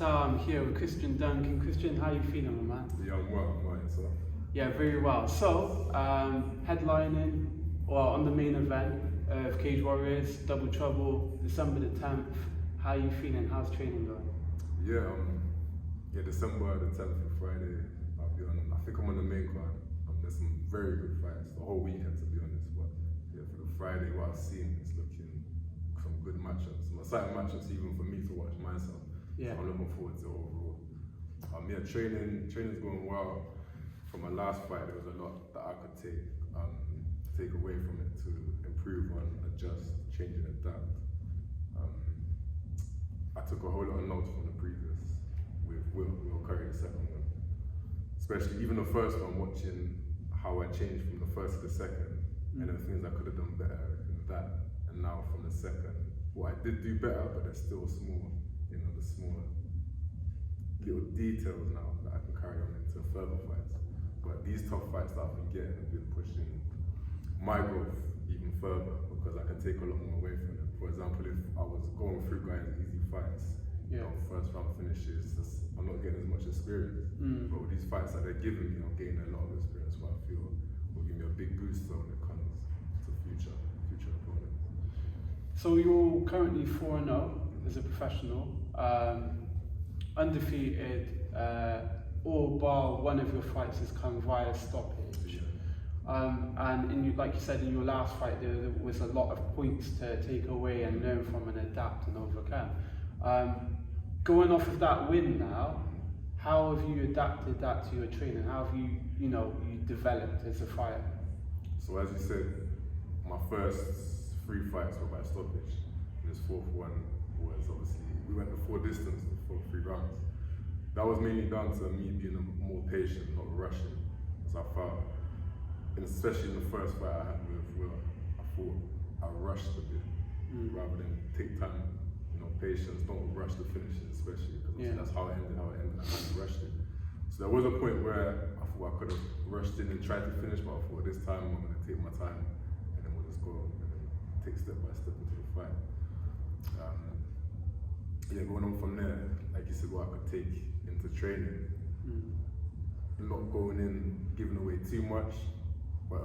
So I'm here with Duncan. Christian, how are you feeling, my man? Yeah, I'm well, so. Yeah, very well. So, headlining, on the main event of Cage Warriors, Double Trouble, December the 10th. How are you feeling? How's training going? Yeah, December the 10th and Friday, I think I'm on the main card. There's some very good fights, the whole weekend to be honest, but yeah, for the Friday, what I've seen is looking some good matchups, some exciting matchups even for me to watch myself. Yeah. So I'm looking forward to it overall. Training's going well. From my last fight, there was a lot that I could take away from it to improve on, adjust, change and adapt. I took a whole lot of notes from the previous with Will Curry, the second one. Especially even the first one, watching how I changed from the first to the second and the things I could have done better in that, and now from the second. What I did do better, but there's still small, the smaller little details now that I can carry on into further fights. But these tough fights that I've been getting have been pushing my growth even further because I can take a lot more away from it. For example, if I was going through guys' easy fights, first round finishes, I'm not getting as much experience. But with these fights that they're giving me, I'm gaining a lot of experience, what I feel will give me a big boost when it comes to future opponents. So you're currently 4-0 as a professional, undefeated, all bar one of your fights has come via stoppage. And like you said, in your last fight, there was a lot of points to take away and learn from and adapt and overcome. Going off of that win now, how have you adapted that to your training? How have you developed as a fighter? So as you said, my first 3 fights were by stoppage. This fourth one was obviously, we went the full distance for 3 rounds. That was mainly down to me being more patient, not rushing, as I felt. And especially in the first fight I had with Will, I thought I rushed a bit rather than take time, patience, don't rush the finishes, especially because that's how it ended, I hadn't rushed it. So there was a point where I thought I could have rushed in and tried to finish, but I thought this time I'm going to take my time and then we'll just go and then take step by step into the fight. Going on from there, like you said, what I could take into training, not going in, giving away too much, but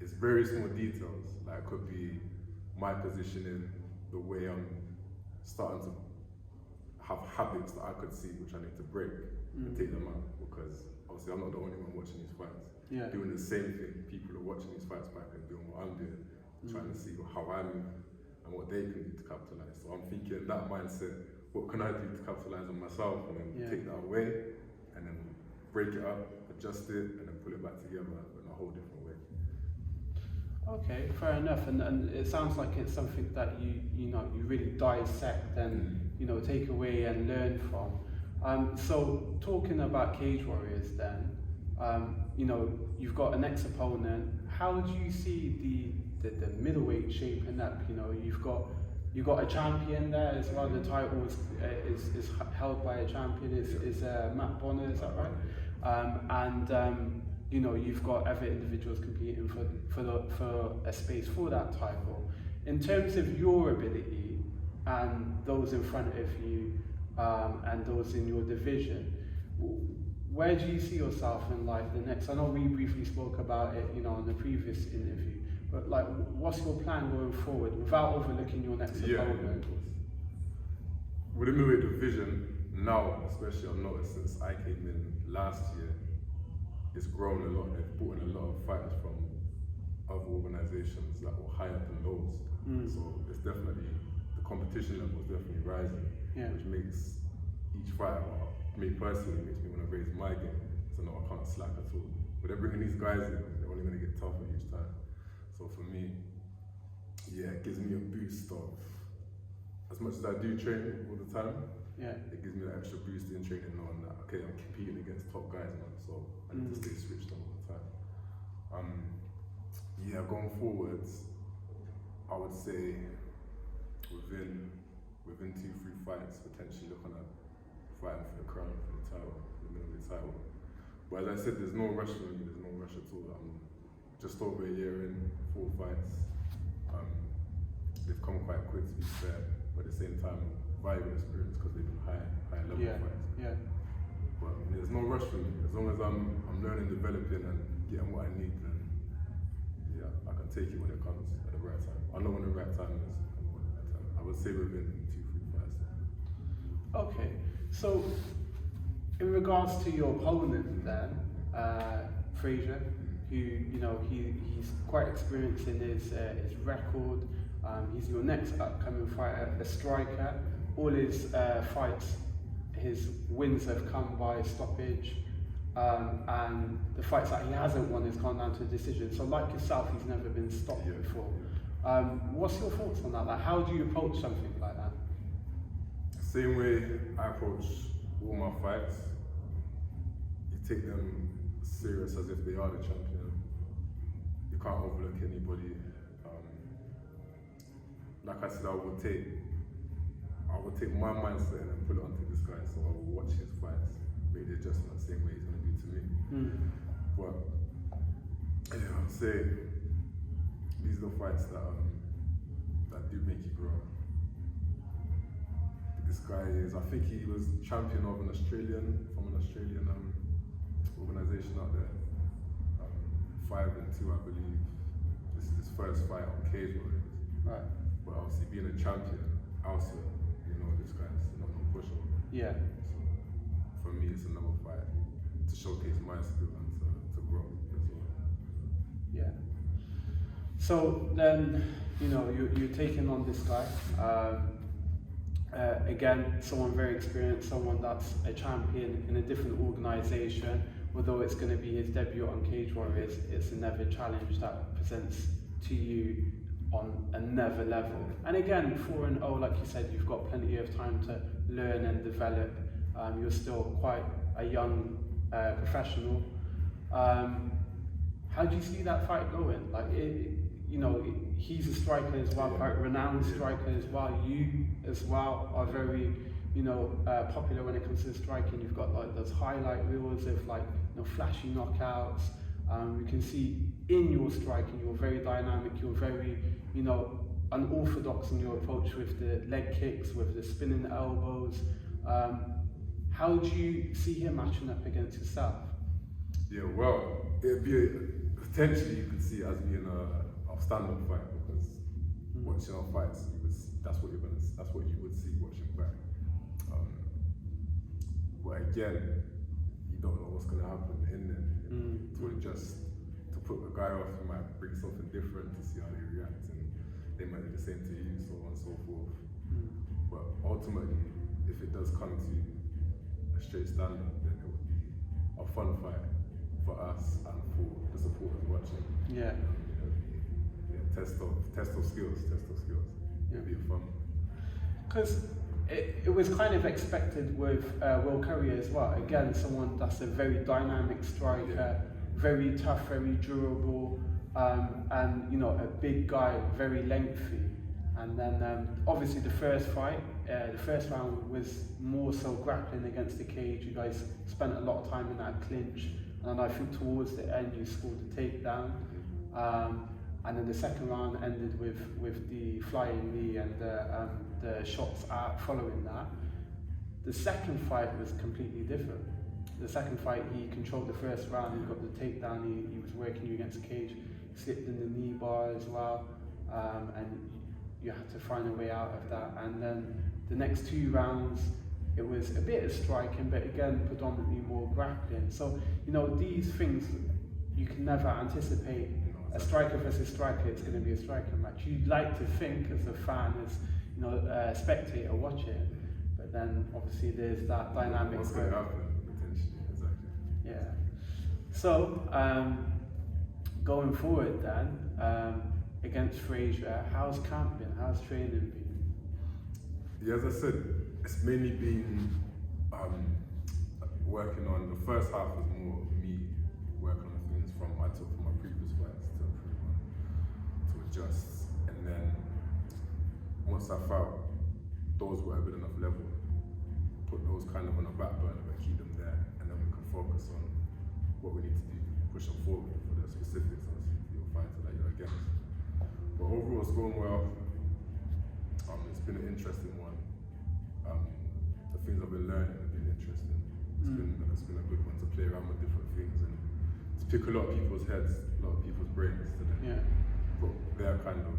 it's very small details. Like it could be my positioning, the way I'm starting to have habits that I could see which I need to break and take them out, because obviously I'm not the only one watching these fights. Doing the same thing, people are watching these fights back and doing what I'm doing, trying to see how I move and what they can do to capitalize. So I'm thinking that mindset, what can I do to capitalize on myself, and then take that away and then break it up, adjust it and then pull it back together in a whole different way. Okay, fair enough, and it sounds like it's something that you really dissect and take away and learn from. So talking about Cage Warriors, then, you've got an ex-opponent. How do you see the middleweight shaping up? You've got a champion there as well. The title is held by a champion. Is Matt Bonner, is that right? You've got other individuals competing for a space for that title. In terms of your ability and those in front of you and those in your division, where do you see yourself in the next? I know we briefly spoke about it, in the previous interview, but what's your plan going forward without overlooking your next opponent? With the middleweight division now, especially I've noticed since I came in last year, it's grown a lot. They've brought in a lot of fighters from other organizations that were higher than those. So it's definitely, the competition level is definitely rising, which makes each fighter, me personally, makes me want to raise my game. So no, I can't slack at all. But they're bringing these guys in, they're only going to get tougher each time. So for me, it gives me a boost of, as much as I do train all the time, it gives me that extra boost in training, knowing that, okay, I'm competing against top guys now, so I need to stay switched on all the time. Going forwards, I would say within 2-3 fights, potentially looking at fighting for the crown, for the title, the middleweight title. But as I said, there's no rush for me, there's no rush at all. I'm just over a year in, 4 fights. They've come quite quick, to be fair, but at the same time, valuable experience because they've been high level fights. Yeah. But there's no rush for me. As long as I'm learning, developing, and getting what I need, then yeah, I can take it when it comes at the right time. I know when the right time is. I would say within 2-3 fights. Okay, so in regards to your opponent then, Frazier, who he's quite experienced in his record. He's your next upcoming fighter, a striker. All his fights, his wins have come by stoppage, and the fights that he hasn't won has gone down to a decision. So like yourself, he's never been stopped before. What's your thoughts on that? Like, how do you approach something like that? Same way I approach all my fights. You take them serious as if they are the champion. You can't overlook anybody. Like I said, I would take my mindset and put it onto this guy. So I will watch his fights, make the adjustment the same way he's going to do to me. But yeah, I would say these are the fights that do make you grow. This guy I think he was champion of from an Australian organization out there. 5-2, I believe. This is his first fight on Cage Warriors. Right. But obviously being a champion, also, this guy's not no pushover. Yeah. So for me, it's another fight to showcase my skill and to grow as well. Yeah. So then, you're taking on this guy. Again, someone very experienced, someone that's a champion in a different organisation. Although it's going to be his debut on Cage Warriors, it's another challenge that presents to you on another level. And again, 4-0, like you said, you've got plenty of time to learn and develop. You're still quite a young professional. How do you see that fight going? Like, he's a striker as well, quite renowned striker as well. You as well are very, popular when it comes to striking. You've got like those highlight reels of flashy knockouts. We can see in your striking, you're very dynamic. You're very, unorthodox in your approach with the leg kicks, with the spinning elbows. How do you see him matching up against yourself? Yeah, well, it'd be potentially you could see it as being a stand-up fight because watching our fights, that's what you would see watching back. But again, you don't know what's going to happen in there. To put a guy off, you might bring something different to see how they react, and they might do the same to you, so on and so forth. But ultimately, if it does come to a straight stand-up, then it would be a fun fight for us and for the supporters watching. Yeah. Test of skills. It'd be fun. Because it was kind of expected with Will Curry as well. Again, someone that's a very dynamic striker, very tough, very durable, and a big guy, very lengthy. And then obviously the first fight, the first round was more so grappling against the cage. You guys spent a lot of time in that clinch, and I think towards the end you scored the takedown. And then the second round ended with the flying knee and the shots out following that. The second fight was completely different. The second fight, he controlled the first round, he got the takedown, he was working you against the cage, slipped in the knee bar as well, and you had to find a way out of that. And then the next 2 rounds, it was a bit of striking, but again, predominantly more grappling. So, these things, you can never anticipate. A striker versus striker, it's going to be a striker match. You'd like to think as a fan, as a spectator watching, but then obviously there's that dynamic. What's going to happen, potentially, exactly. Yeah. So, going forward then, against Frazier, how's camp been? How's training been? Yeah, as I said, it's mainly been working on, the first half was more me working on things from my previous fights to improve on, to adjust. And then once I felt those were a good enough level, put those kind of on the back burner but keep them there, and then we can focus on what we need to do, push them forward for the specifics of your fighter that you're against. But overall it's going well. It's been an interesting one. the things I've been learning have been interesting. It's been a good one to play around with different things and to pick a lot of people's heads, a lot of people's brains to then put their kind of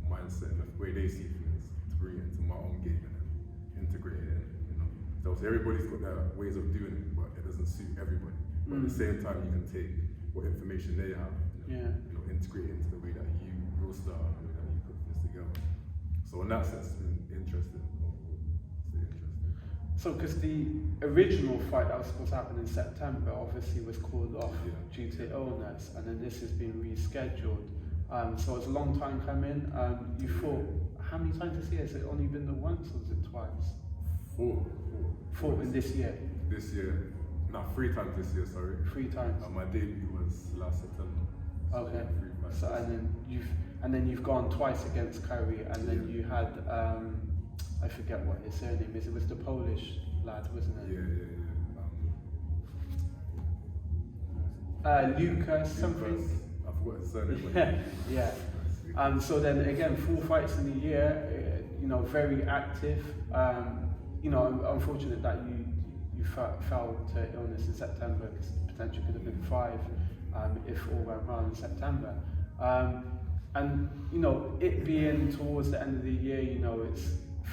mindset and the way they see things to bring it into my own game and then integrate it. So everybody's got their ways of doing it, but it doesn't suit everybody. But at the same time, you can take what information they have, integrate it into the way that your style, the way that you put things together. So in that sense, it's been interesting. So, because the original fight that was supposed to happen in September obviously was called off due to illness, and then this has been rescheduled. So it's a long time coming. You fought how many times this year? Has it only been the once or was it twice? Four in this year? This year. No, 3 times this year, sorry. 3 times. My debut was last September. So okay. 3 So and then you've gone twice against Curry, and then you had I forget what his surname is. It was the Polish lad, wasn't it? Lucas something. I forgot his surname. Yeah. So then again, 4 fights in a year. Very active. Unfortunate that you fell to illness in September, because potentially could have been 5 if all went well in September. And it being towards the end of the year, it's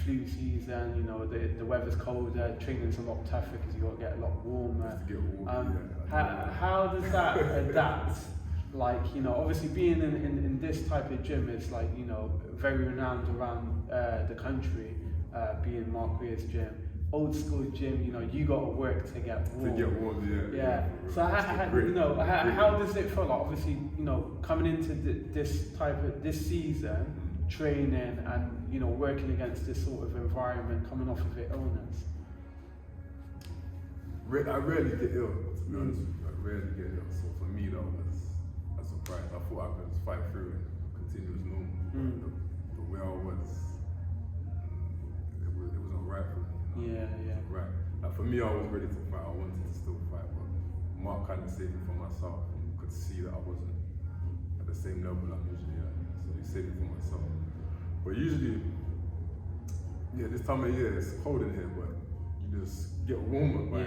flu season. The weather's colder, training's a lot tougher because you got to get a lot warmer. How does that adapt? Like, obviously being in this type of gym is like, very renowned around the country. Being Mark Weir's gym, old school gym, you got to work to get warm. Yeah. So how does it feel? Like, obviously, coming into this season, training and working against this sort of environment, coming off of illness. I rarely get ill, to be honest with you. I rarely get ill. So for me, that was a surprise. I thought I could just fight through it and continue as normal. The way I was. It was alright for me. Right. Like for me, I was ready to fight. I wanted to still fight, but Mark kind of saved me for myself. And could see that I wasn't at the same level I'm usually at. So he saved me for myself. But usually, this time of year it's cold in here, but you just get warmer by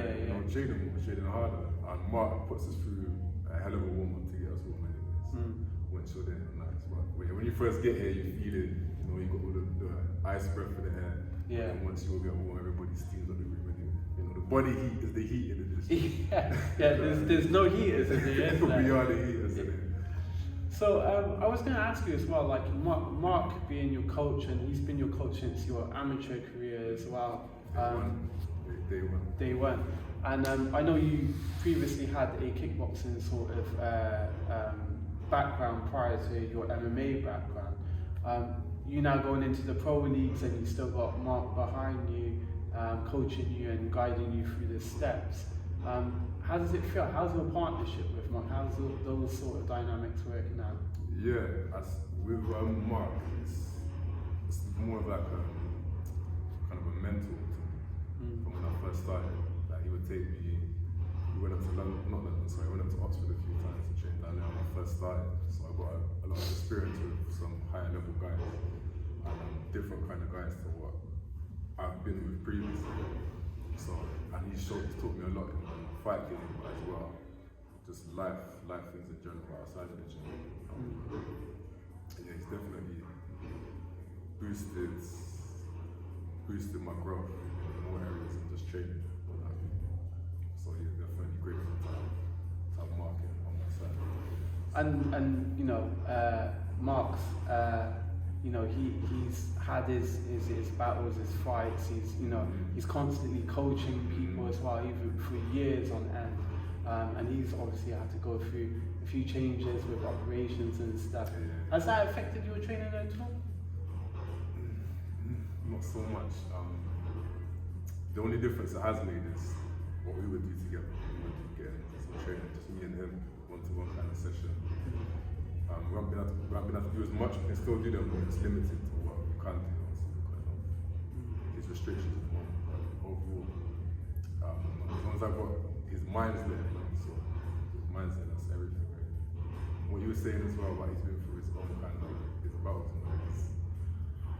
training harder. And Mark puts us through a hell of a warm up to get us warm anyways. Once you're there, nice. But when you first get here, you feel it. You got all the ice breath for the air. Yeah. And once you get warm, everybody steams up the room anyway. The body heat is the heat in the district. There's no heaters in the air. We are the heaters in it. So I was going to ask you as well, like Mark being your coach, and he's been your coach since your amateur career as well. Day one. And I know you previously had a kickboxing sort of background prior to your MMA background. You now going into the pro leagues, and you still got Mark behind you, coaching you and guiding you through the steps. How does it feel? How's your partnership with Mark? How's those sort of dynamics working out? Yeah, with Mark, it's more of like a kind of a mentor to me. From when I first started. Like he would take me. We went up to London, not London, sorry. We went up to Oxford a few times to train down there when I first started. So I got a lot of experience with some higher level guys. Different kind of guys to what I've been with previously. So, and he's taught me a lot in the fight game as well. Just life things in general outside of the gym. He's definitely boosted my growth in more areas than just training. So he's definitely grateful to have Mark on my side. And Mark's he's had his battles, his fights. He's constantly coaching people as well, even for years on end. And he's obviously had to go through a few changes with operations and stuff. Has that affected your training at all? Not so much. The only difference it has made is what we would do together. We would get into some training, just me and him, one-to-one kind of session. We haven't been able to do as much. We can still do them, but it's limited to what we can do, obviously, because of his restrictions at the moment. But overall, as long as I've got his mind's there, so his mind's there, that's everything, right? What you were saying as well about he's been through his own kind of his battles,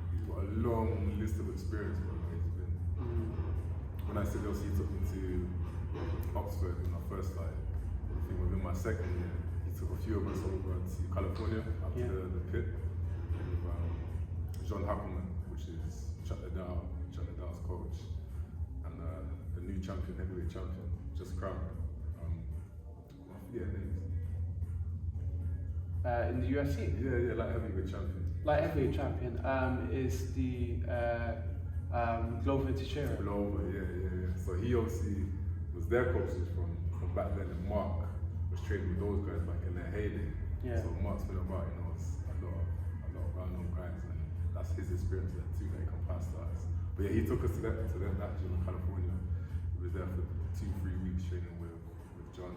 he's got a long list of experience, he's been When I said he took me to Oxford when I first started, I think within my second year, he took a few of us over to California, up to the pit, with John Hackleman, which is Chuck Liddell's coach, and the new champion, heavyweight champion, just crowned. I forget names. In the UFC? Yeah, like heavyweight champion. Light heavyweight champion is the Glover Teixeira. Glover, yeah. So he obviously was their coaches from back then, and Mark was training with those guys back in their heyday. Yeah. So Mark's been about, a lot of well-known guys, and that's his experience there too that he can pass to us. But yeah, he took us to that gym in California. We was there for 2-3 weeks training with John.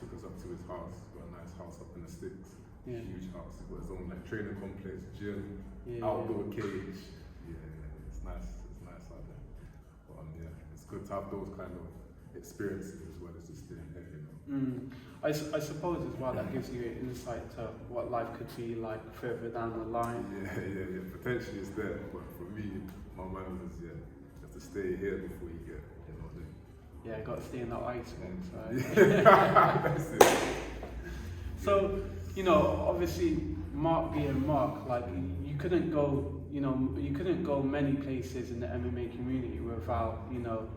Took us up to his house. Got a nice house up in the sticks. Yeah. Huge house. He got his own training complex, gym, Yeah, outdoor cage. Yeah, it's nice. It's nice out there. But it's good to have those kind of experiences as well as just staying here, I suppose as well that gives you an insight to what life could be like further down the line. Yeah. Potentially it's there, but for me, my mind was you have to stay here before you get, Yeah, got to stay in that ice box, right? That's it. So, obviously Mark being Mark, like you couldn't go many places in the MMA community without,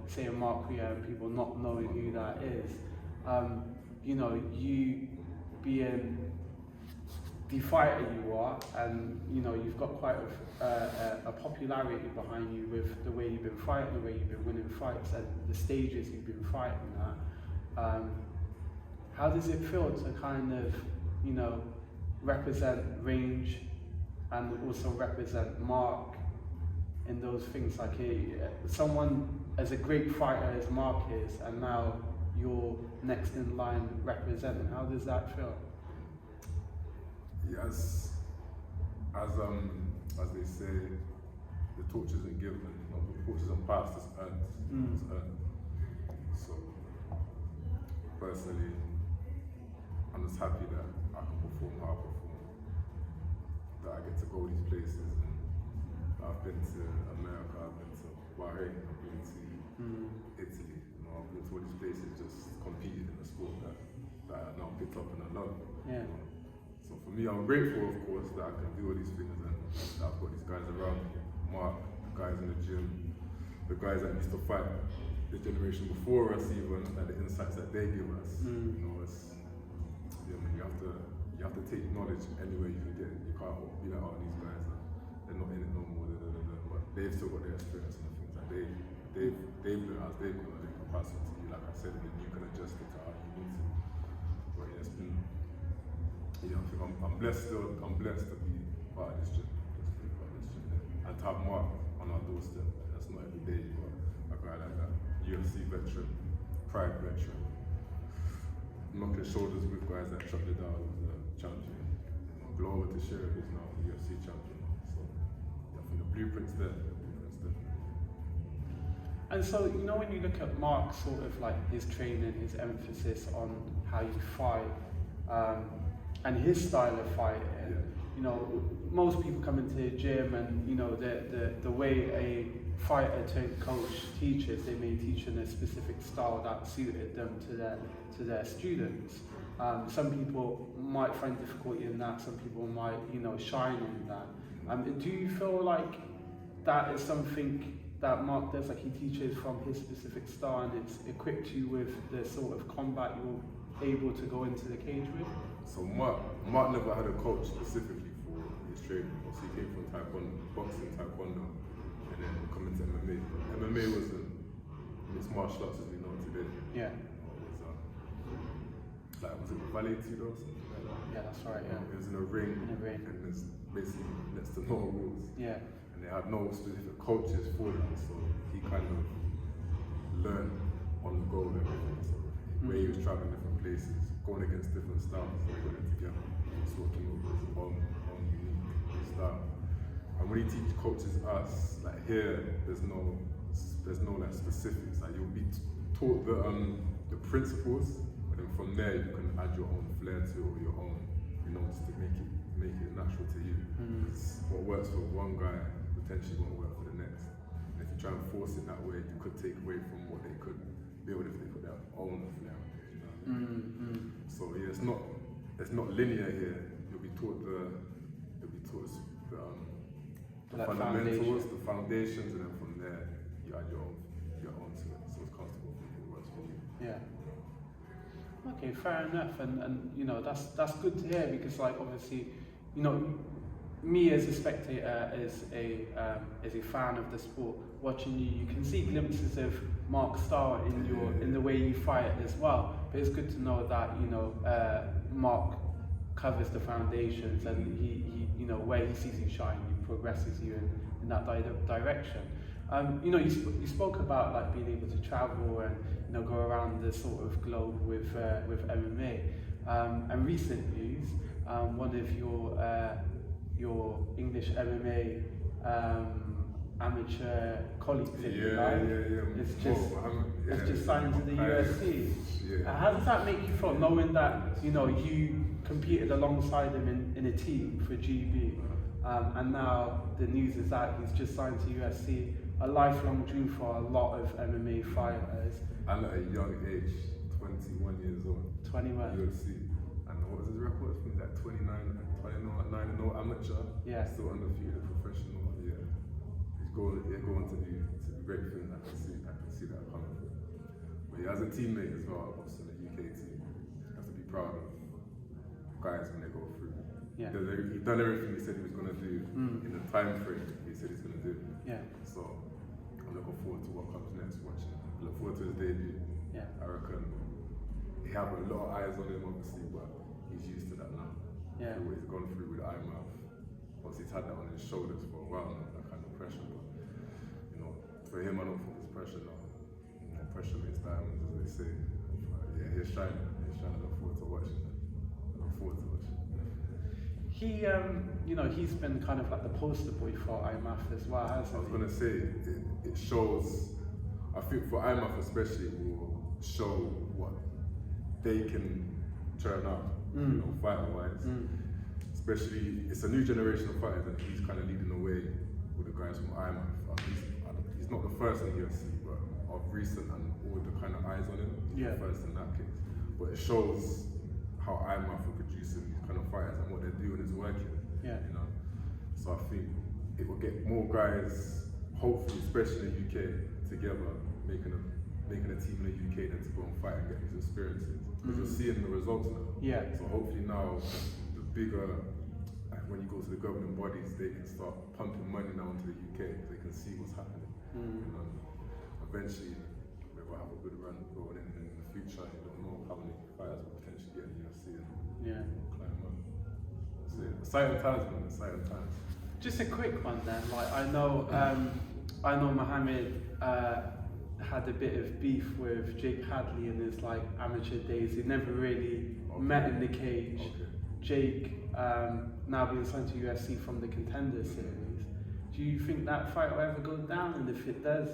saying Mark Ria and people not knowing who that is. You being the fighter you are, and you've got quite a popularity behind you with the way you've been fighting, the way you've been winning fights, and the stages you've been fighting at. How does it feel to kind of, represent Range and also represent Mark in those things? Like someone as a great fighter as Mark is, and now you're next in line representing. How does that feel? Yes, as they say, the torch isn't given, the torch isn't passed, it's earned. It's earned. So, personally, I'm just happy that I can perform how I perform, that I get to go these places. And I've been to America, I've been to Bahrain, I've been to Italy. I've been to all these places just competing in the sport that I now picked up and I love. Yeah. So for me, I'm grateful, of course, that I can do all these things and that I've got these guys around me. Mark, the guys in the gym, the guys that used to fight the generation before us, even, like the insights that they give us. You have to take knowledge anywhere you can get it. You can't be like, these guys they're not in it no more. But they've still got their experience and the things that they've learned as they've gone, they can pass it to you. Like I said, and you can adjust it to how you need to. But yeah, it's been. I think I'm blessed to be part of this gym. And to have Mark on our doorstep. That's not every day you got a guy like that. UFC veteran, Pride veteran, knocking shoulders with guys like Chuck Liddell, who's the champion. Glover Teixeira, who's now the UFC champion. So I think the blueprint's there. And so, when you look at Mark, sort of like his training, his emphasis on how you fight, and his style of fighting, most people come into the gym and, the way a fighter turned coach teaches, they may teach in a specific style that suited them to their students. Some people might find difficulty in that, some people might, shine in that. Do you feel like that is something that Mark does, like he teaches from his specific style and it's equipped you with the sort of combat you're able to go into the cage with? So Mark never had a coach specifically for his training. So he came from Taekwondo, boxing, Taekwondo, and then coming to MMA. MMA wasn't mixed martial arts as we know today. Yeah. Was it Valley Tudo or something like that? Yeah, that's right, yeah. It was in a ring. And there's basically next to no rules. Yeah. And they had no specific coaches for that, so he kind of learned on the go and everything. So where he was traveling different places, going against different styles, putting it together, just working with his own unique style. And when he coaches us, like here, there's no like specifics. Like you'll be taught the principles, but then from there you can add your own flair to it or your own, just to make it natural to you. What works for one guy potentially won't work for the next. And if you try and force it that way, you could take away from what they could build if they put their own flair on it. You know what I mean? So yeah, it's not linear here. You'll be taught the fundamentals, the foundations, and then from there you add your own to it. So it's comfortable for you, it works for you. Yeah. Okay, fair enough, and you know that's good to hear, because like obviously, you know, me as a spectator, as a fan of the sport, watching you can see glimpses of Mark's style in the way you fight as well. But it's good to know that, you know, Mark covers the foundations, and he you know, where he sees you shine, he progresses you in that direction. You know, you spoke about like being able to travel and, you know, go around the sort of globe with MMA. And recent news, one of your English MMA amateur colleagues, if you like, it's just signed to the UFC. How does that make you feel, knowing that, you know, you competed alongside him in a team for GB, and now the news is that he's just signed to UFC, a lifelong dream for a lot of MMA fighters. And at a young age, 21 years old. 21. UFC. And what was his record? I think like 29 and 0 amateur. Yeah. Still undefeated professional. Yeah. He's going to do great things. I can see that coming. But yeah, as a teammate as well, also in the UK team, you have to be proud of guys when they go through. Yeah. He's done everything he said he was going to do in the time frame he said he's going to do. Yeah. So I'm looking forward to what comes next. Watching. I look forward to his debut. Yeah. I reckon he have a lot of eyes on him, obviously, but he's used to that now. Yeah. What he's gone through with IMAF. Once he's had that on his shoulders for a while now, that kind of pressure. But you know, for him, I don't think there's pressure now. You know, pressure makes diamonds, as they say. Yeah, he's shining. He's shining. I look forward to watching. He, you know, he's been kind of like the poster boy for IMAF as well, hasn't he? I was going to say, it shows, I think for IMAF especially, it will show what they can turn out, you know, fighter-wise. Especially, it's a new generation of fighters, and he's kind of leading the way with the guys from IMAF. He's not the first in the UFC, but of recent, and all the kind of eyes on him, he's the first in that case. But it shows how IMAF are producing these kind of fighters, and what they're doing is working. Yeah. You know, so I think it will get more guys, hopefully, especially in the UK, together, making a team in the UK then to go and fight and get these experiences. Because you're seeing the results now. Yeah. So hopefully now, the bigger, when you go to the governing bodies, they can start pumping money now into the UK. They can see what's happening. You know, eventually, we'll have a good run going in the future. You don't know how many fighters will potentially get in the UFC and climb up. So exciting times, man. Exciting times. Just a quick one then. Like I know Mohammed had a bit of beef with Jake Hadley in his like amateur days. He never really met in the cage. Jake now being signed to UFC from the Contender Series. Do you think that fight will ever go down? And if it does,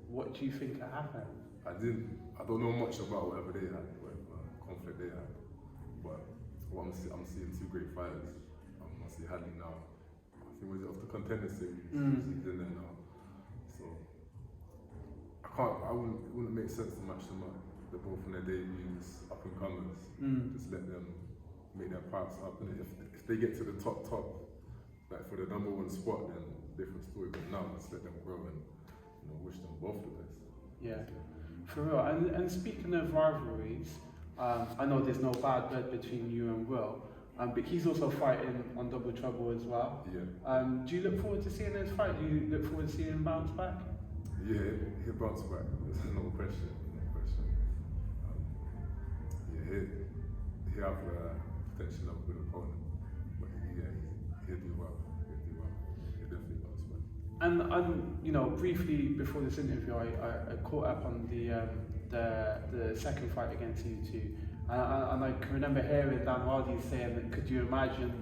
what do you think will happen? I don't know much about whatever they had, whatever conflict they had. But I'm seeing two great fighters. I see Hadley now. I think was it off the Contender Series. He's in there now. So it wouldn't make sense to match them up. They're both in their debuts, up and comers. Just let them make their paths up. And if they get to the top, like for the number one spot, then different story. But now let's let them grow and, you know, wish them both the best. Yeah, for real. And speaking of rivalries, I know there's no bad blood between you and Will, but he's also fighting on Double Trouble as well. Yeah. Do you look forward to seeing his fight? Do you look forward to seeing him bounce back? Yeah, he'll bounce back. There's no question. He have potential of a good opponent, but he'll do well. He'll definitely bounce back. And you know, briefly before this interview, I caught up on the second fight against you two, and I can remember hearing Dan Hardy saying that, could you imagine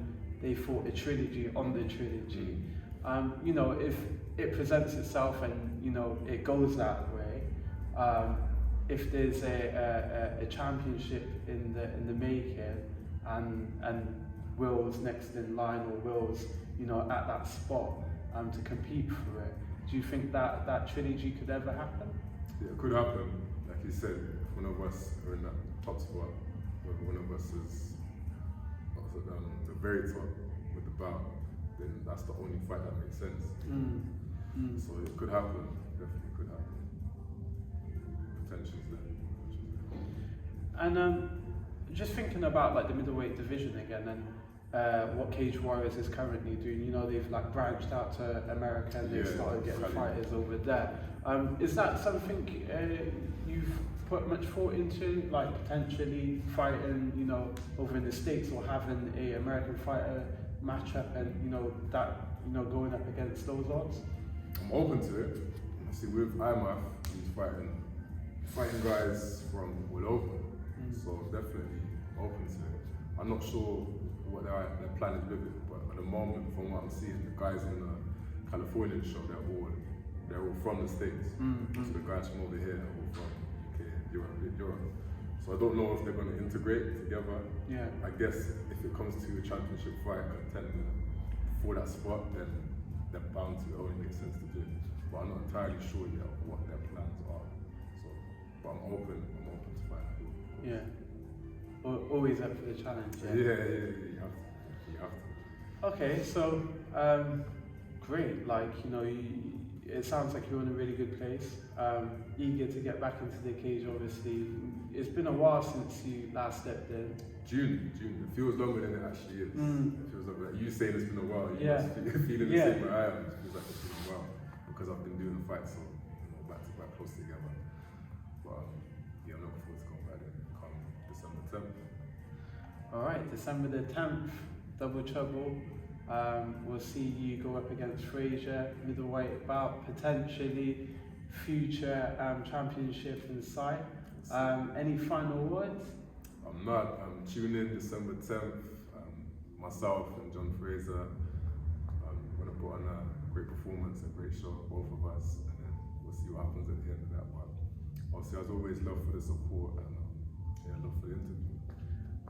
they fought a trilogy on the trilogy? You know, if it presents itself and, you know, it goes that way, if there's a championship in the making, and Will's next in line, or Will's, you know, at that spot to compete for it, Do you think that that trilogy could ever happen? Yeah, it could happen. Like you said, if one of us are in that top spot, whether one of us is the very top with the bout, then that's the only fight that makes sense. So it could happen, definitely could happen. Potential's there. And just thinking about like the middleweight division again, and what Cage Warriors is currently doing. You know, they've like branched out to America and they've started getting fighters over there. Is that something you've put much thought into, like potentially fighting, you know, over in the States, or having a American fighter match up and, you know, that, you know, going up against those odds? I'm open to it. See, with IMAF, he's fighting guys from all over. So definitely open to it. I'm not sure what their plan is with it, but at the moment, from what I'm seeing, the guys in the Californian show, they're all from the States. So the guys from over here are all from UK, Europe. So I don't know if they're going to integrate together. Yeah. I guess if it comes to a championship fight contender for that spot, then they're bound to. It only makes sense to do it. But I'm not entirely sure yet what their plans are. So, but I'm open to fight. Yeah. Always up for the challenge. Yeah, you have to. Okay, so great. Like, you know, it sounds like you're in a really good place. Eager to get back into the cage. Obviously, it's been a while since you last stepped in. June. It feels longer than it actually is. It feels like you saying it's been a while. You must be feeling the same way I am. It feels like it's been a while because I've been doing the fights so, you know, back to back, close together. But yeah, I'm looking forward to coming back in come December 10th. All right, December the 10th, Double Trouble. We'll see you go up against Frazier, middleweight bout, potentially future championship in sight. Any final words? I'm not. Tune in December 10th. Myself and John Fraser. We're going to put on a great performance, a great show, both of us, and then we'll see what happens at the end of that one. Obviously, as always, love for the support and love for the interview.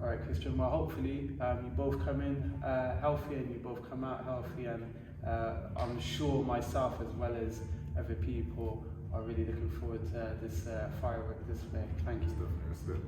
All right, Christian. Well, hopefully you both come in healthy and you both come out healthy, and I'm sure myself as well as other people are really looking forward to this firework display. Thank you. It's definitely, it's good.